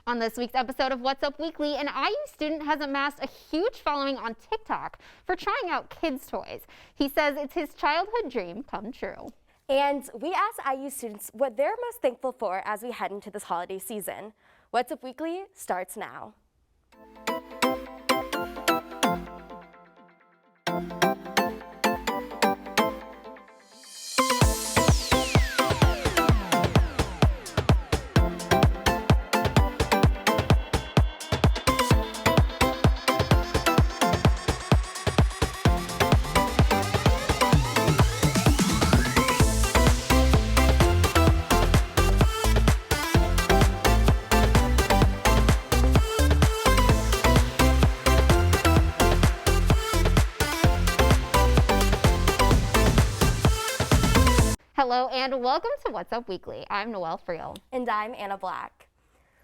On this week's episode of What's Up Weekly, an IU student has amassed a huge following on TikTok for trying out kids' toys. He says it's his childhood dream come true. And we asked IU students what they're most thankful for as we head into this holiday season. What's Up Weekly starts now. Hello and welcome to What's Up Weekly. I'm Noelle Friel. And I'm Anna Black.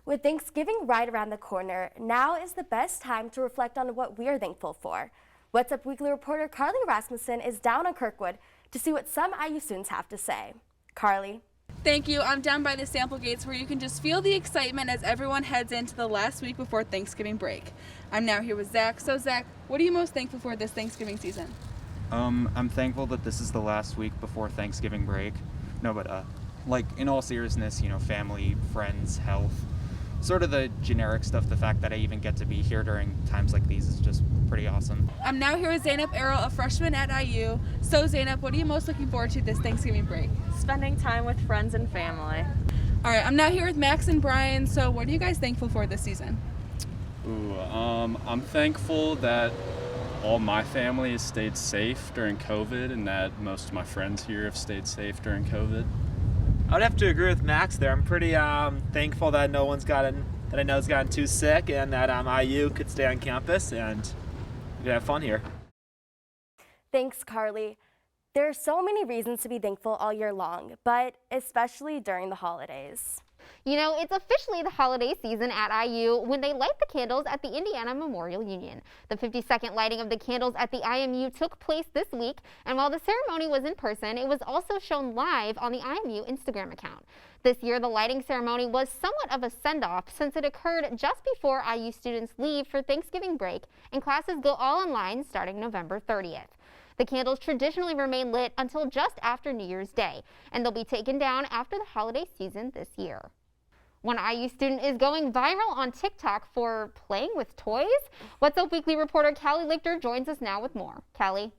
With Thanksgiving right around the corner, now is the best time to reflect on what we are thankful for. What's Up Weekly reporter Carly Rasmussen is down on Kirkwood to see what some IU students have to say. Carly. Thank you. I'm down by the sample gates where you can just feel the excitement as everyone heads into the last week before Thanksgiving break. I'm now here with Zach. So Zach, what are you most thankful for this Thanksgiving season? I'm thankful that this is the last week before Thanksgiving break. No, but like in all seriousness, family, friends, health, sort of the generic stuff. The fact that I even get to be here during times like these is just pretty awesome. I'm now here with Zainab Errol, a freshman at IU. So Zainab, what are you most looking forward to this Thanksgiving break? Spending time with friends and family. All right, I'm now here with Max and Brian. So what are you guys thankful for this season? I'm thankful that all my family has stayed safe during COVID and that most of my friends here have stayed safe during COVID. I would have to agree with Max there. I'm pretty thankful that no one's gotten too sick and that IU could stay on campus and we could have fun here. Thanks, Carly. There are so many reasons to be thankful all year long, but especially during the holidays. It's officially the holiday season at IU when they light the candles at the Indiana Memorial Union. The 52nd lighting of the candles at the IMU took place this week, and while the ceremony was in person, it was also shown live on the IMU Instagram account. This year, the lighting ceremony was somewhat of a send-off since it occurred just before IU students leave for Thanksgiving break, and classes go all online starting November 30th. The candles traditionally remain lit until just after New Year's Day, and they'll be taken down after the holiday season this year. One IU student is going viral on TikTok for playing with toys. What's Up Weekly reporter Callie Lichter joins us now with more. Callie.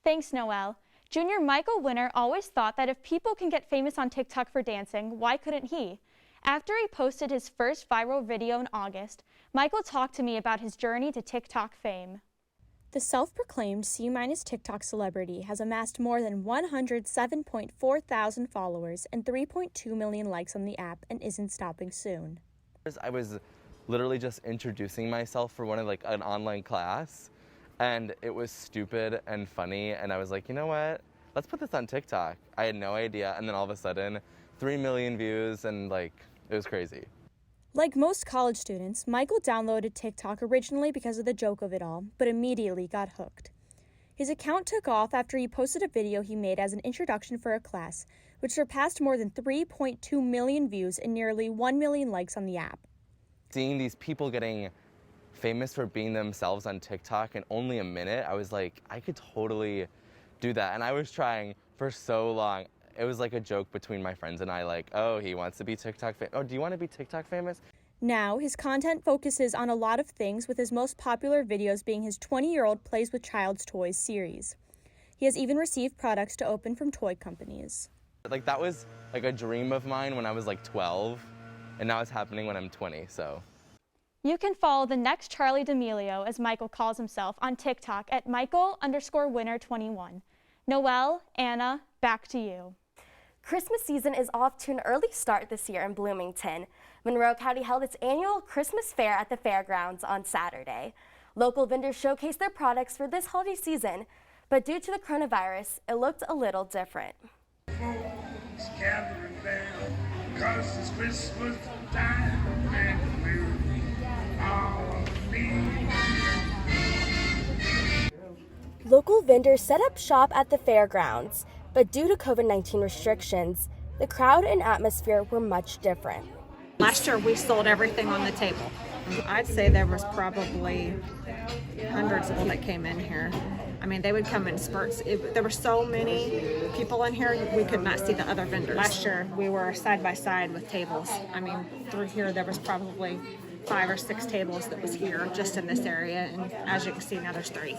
Thanks, Noelle. Junior Michael Winner always thought that if people can get famous on TikTok for dancing, why couldn't he? After he posted his first viral video in August, Michael talked to me about his journey to TikTok fame. The self-proclaimed C- TikTok celebrity has amassed more than 107.4 thousand followers and 3.2 million likes on the app and isn't stopping soon. I was literally just introducing myself for an online class, and it was stupid and funny, and I was like, you know what? Let's put this on TikTok. I had no idea, and then all of a sudden, 3 million views, and it was crazy. Like most college students, Michael downloaded TikTok originally because of the joke of it all, but immediately got hooked. His account took off after he posted a video he made as an introduction for a class, which surpassed more than 3.2 million views and nearly 1 million likes on the app. Seeing these people getting famous for being themselves on TikTok in only a minute, I was like, I could totally do that. And I was trying for so long. It was like a joke between my friends and I, oh, he wants to be TikTok famous. Oh, do you want to be TikTok famous? Now, his content focuses on a lot of things, with his most popular videos being his 20-year-old Plays with Child's Toys series. He has even received products to open from toy companies. That was a dream of mine when I was 12, and now it's happening when I'm 20, so. You can follow the next Charlie D'Amelio, as Michael calls himself, on TikTok at Michael_winner21. Noelle, Anna, back to you. Christmas season is off to an early start this year in Bloomington. Monroe County held its annual Christmas fair at the fairgrounds on Saturday. Local vendors showcased their products for this holiday season, but due to the coronavirus, it looked a little different. Folks gathering there, 'cause it's Christmas time and we're all me. Local vendors set up shop at the fairgrounds, but due to COVID-19 restrictions, the crowd and atmosphere were much different. Last year we sold everything on the table. I'd say there was probably hundreds of people that came in here. I mean, they would come in spurts. There were so many people in here, we could not see the other vendors. Last year we were side by side with tables. I mean, through here there was probably 5 or 6 tables that was here just in this area, and as you can see now there's 3.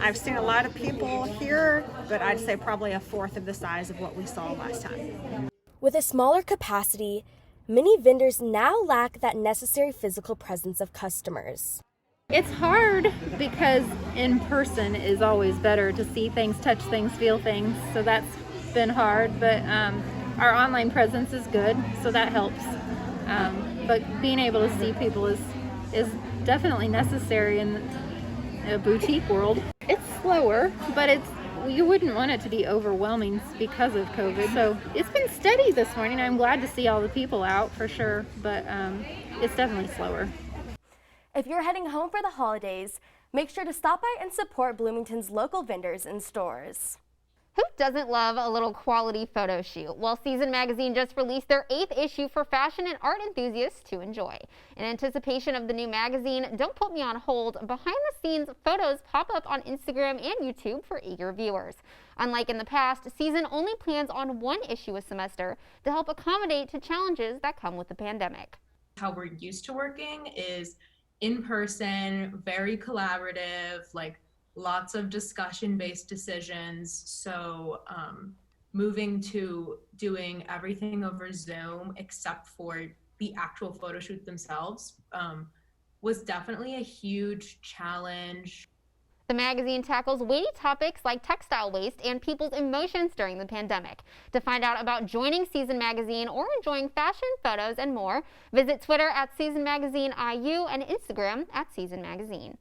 I've seen a lot of people here, but I'd say probably a fourth of the size of what we saw last time. With a smaller capacity, many vendors now lack that necessary physical presence of customers. It's hard because in person is always better to see things, touch things, feel things. So that's been hard, but our online presence is good, so that helps. But being able to see people is definitely necessary in a boutique world. It's slower, but you wouldn't want it to be overwhelming because of COVID. So it's been steady this morning. I'm glad to see all the people out for sure, but it's definitely slower. If you're heading home for the holidays, make sure to stop by and support Bloomington's local vendors and stores. Who doesn't love a little quality photo shoot? Well, Season Magazine just released their 8th issue for fashion and art enthusiasts to enjoy. In anticipation of the new magazine, Don't Put Me on Hold, behind-the-scenes photos pop up on Instagram and YouTube for eager viewers. Unlike in the past, Season only plans on 1 issue a semester to help accommodate to challenges that come with the pandemic. How we're used to working is in person, very collaborative, like lots of discussion-based decisions. So moving to doing everything over Zoom except for the actual photo shoot themselves was definitely a huge challenge. The magazine tackles weighty topics like textile waste and people's emotions during the pandemic. To find out about joining Season Magazine or enjoying fashion, photos, and more, visit Twitter at Season Magazine IU and Instagram at Season Magazine.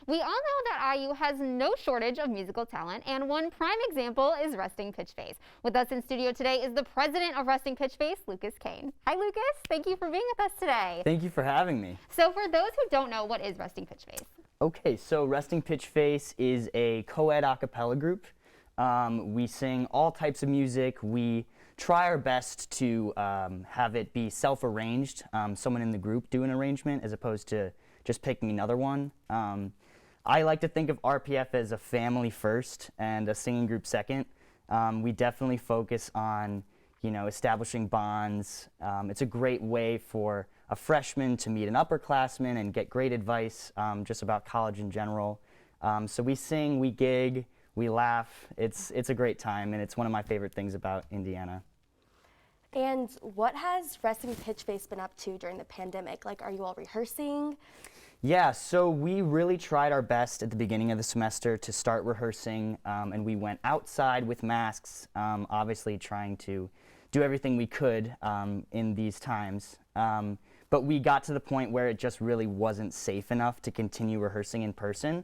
We all know that IU has no shortage of musical talent, and one prime example is Resting Pitch Face. With us in studio today is the president of Resting Pitch Face, Lucas Kane. Hi, Lucas. Thank you for being with us today. Thank you for having me. So for those who don't know, what is Resting Pitch Face? Okay, so Resting Pitch Face is a co-ed a cappella group. We sing all types of music. We try our best to have it be self-arranged, someone in the group do an arrangement as opposed to just picking another one. I like to think of RPF as a family first and a singing group second. We definitely focus on, establishing bonds. It's a great way for a freshman to meet an upperclassman and get great advice just about college in general. So we sing, we gig, we laugh. It's a great time, and it's one of my favorite things about Indiana. And what has Resting Pitch Face been up to during the pandemic? Like, are you all rehearsing? Yeah, so we really tried our best at the beginning of the semester to start rehearsing, and we went outside with masks, obviously trying to do everything we could in these times. But we got to the point where it just really wasn't safe enough to continue rehearsing in person.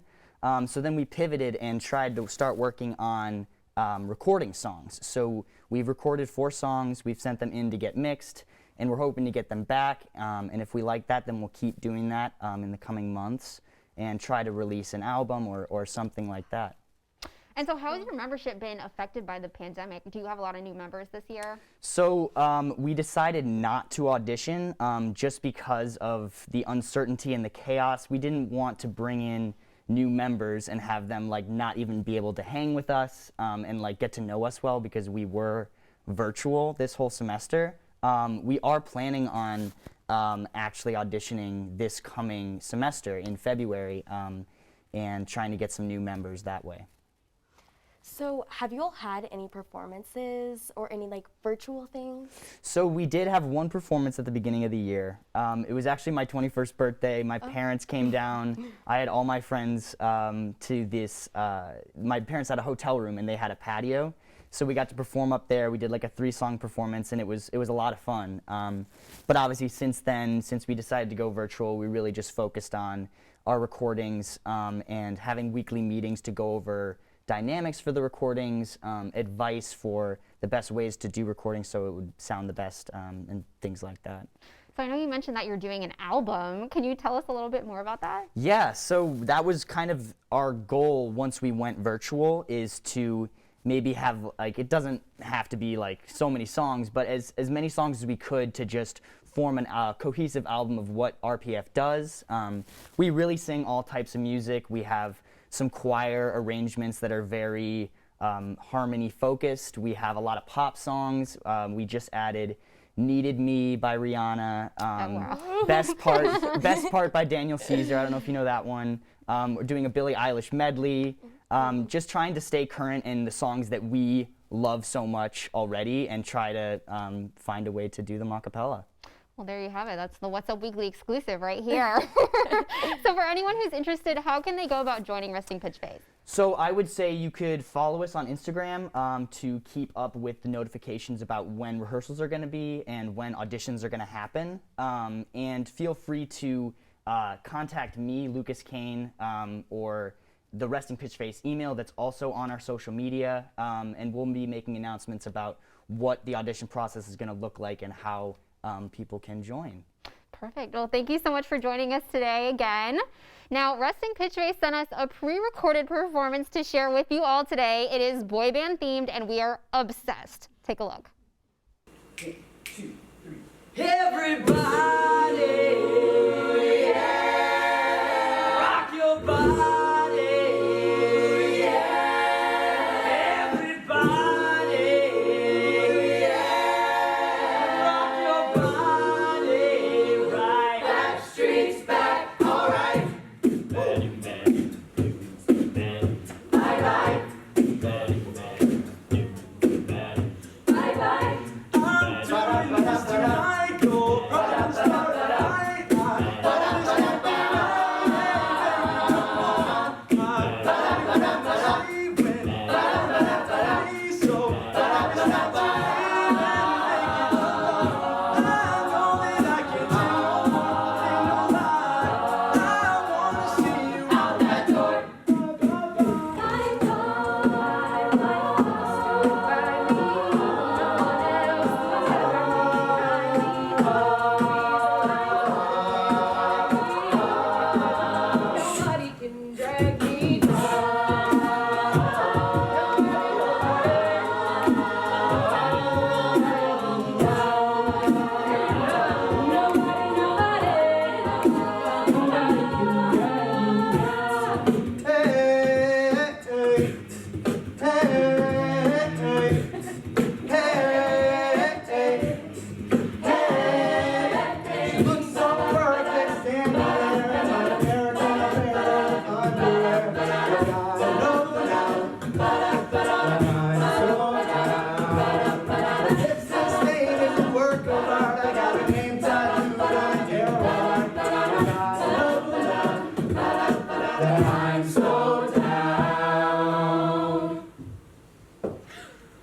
So then we pivoted and tried to start working on recording songs. So we've recorded 4 songs, we've sent them in to get mixed, and we're hoping to get them back. And if we like that, then we'll keep doing that in the coming months and try to release an album or something like that. And so how has your membership been affected by the pandemic? Do you have a lot of new members this year? So we decided not to audition just because of the uncertainty and the chaos. We didn't want to bring in new members and have them not even be able to hang with us and get to know us well because we were virtual this whole semester. We are planning on actually auditioning this coming semester in February and trying to get some new members that way. So have you all had any performances or any virtual things? So we did have one performance at the beginning of the year. It was actually my 21st birthday. My parents came down. I had all my friends to this, my parents had a hotel room and they had a patio. So we got to perform up there. We did a 3-song performance and it was a lot of fun. But obviously since we decided to go virtual, we really just focused on our recordings and having weekly meetings to go over dynamics for the recordings, advice for the best ways to do recordings so it would sound the best and things like that. So I know you mentioned that you're doing an album. Can you tell us a little bit more about that? Yeah, so that was kind of our goal once we went virtual, is to maybe have like, it doesn't have to be like so many songs, but as many songs as we could to just form a cohesive album of what RPF does. We really sing all types of music. We have some choir arrangements that are very harmony focused. We have a lot of pop songs. We just added Needed Me by Rihanna. Best Part by Daniel Caesar. I don't know if you know that one. We're doing a Billie Eilish medley. Just trying to stay current in the songs that we love so much already and try to find a way to do them a cappella. Well, there you have it. That's the What's Up Weekly exclusive right here. So for anyone who's interested, how can they go about joining Resting Pitch Face? So I would say you could follow us on Instagram to keep up with the notifications about when rehearsals are going to be and when auditions are going to happen. And feel free to contact me, Lucas Kane, or the Resting Pitch Face email that's also on our social media. And we'll be making announcements about what the audition process is going to look like and how people can join. Perfect. Well, thank you so much for joining us today again. Now, Resting Pitch Face sent us a pre-recorded performance to share with you all today. It is boy band themed, and we are obsessed. Take a look. 1, 2, 3. Everybody, yeah, rock your body, yeah, everybody, yeah, rock your body, right, Backstreet's back, all right.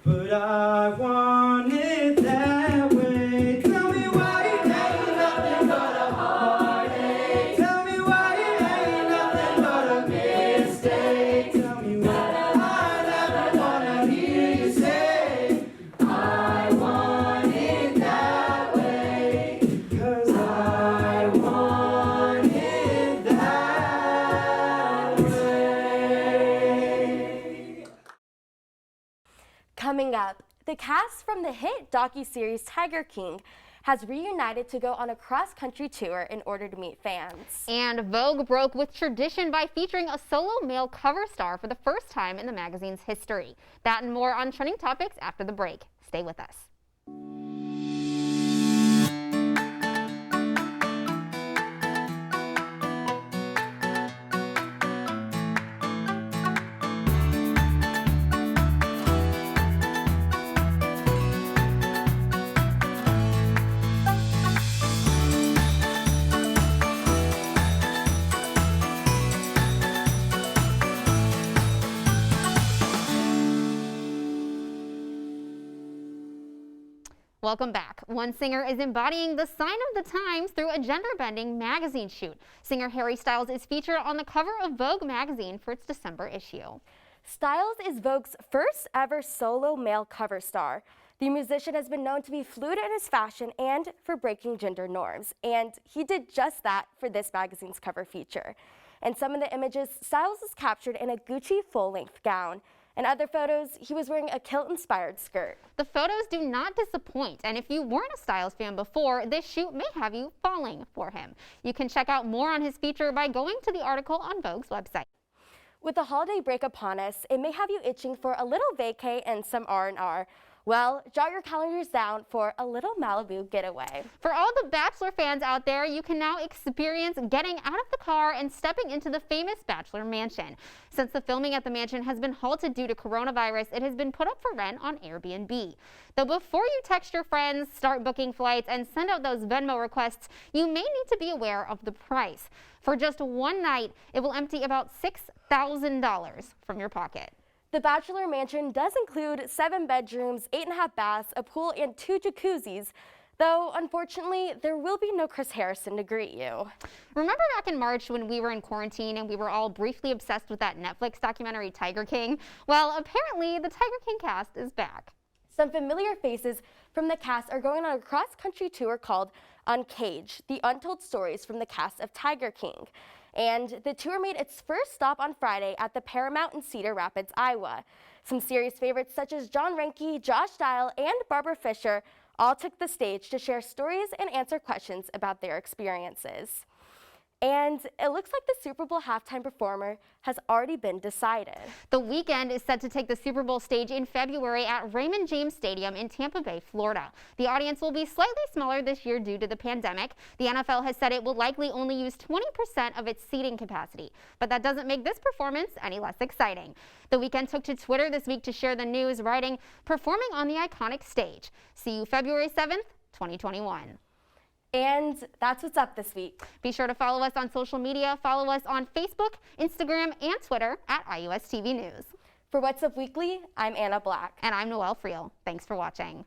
But I want it that way. Tell me why it ain't nothing but a heartache. Tell me why it ain't nothing but a mistake. Tell me why I never wanna hear you say I want it that way. 'Cause I want it that way. Coming up, the cast from the hit docuseries Tiger King has reunited to go on a cross-country tour in order to meet fans. And Vogue broke with tradition by featuring a solo male cover star for the first time in the magazine's history. That and more on Trending Topics after the break. Stay with us. Welcome back. One singer is embodying the sign of the times through a gender-bending magazine shoot. Singer Harry Styles is featured on the cover of Vogue magazine for its December issue. Styles is Vogue's first ever solo male cover star. The musician has been known to be fluid in his fashion and for breaking gender norms, and he did just that for this magazine's cover feature. In some of the images, Styles is captured in a Gucci full-length gown, In other photos, he was wearing a kilt-inspired skirt. The photos do not disappoint, and if you weren't a Styles fan before, this shoot may have you falling for him. You can check out more on his feature by going to the article on Vogue's website. With the holiday break upon us, it may have you itching for a little vacay and some R&R. Well, jot your calendars down for a little Malibu getaway. For all the Bachelor fans out there, you can now experience getting out of the car and stepping into the famous Bachelor Mansion. Since the filming at the mansion has been halted due to coronavirus, it has been put up for rent on Airbnb. Though before you text your friends, start booking flights, and send out those Venmo requests, you may need to be aware of the price. For just one night, it will empty about $6,000 from your pocket. The Bachelor Mansion does include 7 bedrooms, 8.5 baths, a pool, and 2 jacuzzis, though unfortunately, there will be no Chris Harrison to greet you. Remember back in March when we were in quarantine and we were all briefly obsessed with that Netflix documentary Tiger King? Well, apparently the Tiger King cast is back. Some familiar faces from the cast are going on a cross-country tour called Uncaged, the untold stories from the cast of Tiger King. And the tour made its first stop on Friday at the Paramount in Cedar Rapids, Iowa. Some series favorites such as John Reinke, Josh Dial, and Barbara Fisher all took the stage to share stories and answer questions about their experiences. And it looks like the Super Bowl halftime performer has already been decided. The Weeknd is set to take the Super Bowl stage in February at Raymond James Stadium in Tampa Bay, Florida. The audience will be slightly smaller this year due to the pandemic. The NFL has said it will likely only use 20% of its seating capacity, but that doesn't make this performance any less exciting. The Weeknd took to Twitter this week to share the news, writing, "Performing on the iconic stage. See you February 7th, 2021. And that's what's up this week. Be sure to follow us on social media. Follow us on Facebook, Instagram, and Twitter at IUS TV News. For What's Up Weekly, I'm Anna Black. And I'm Noelle Friel. Thanks for watching.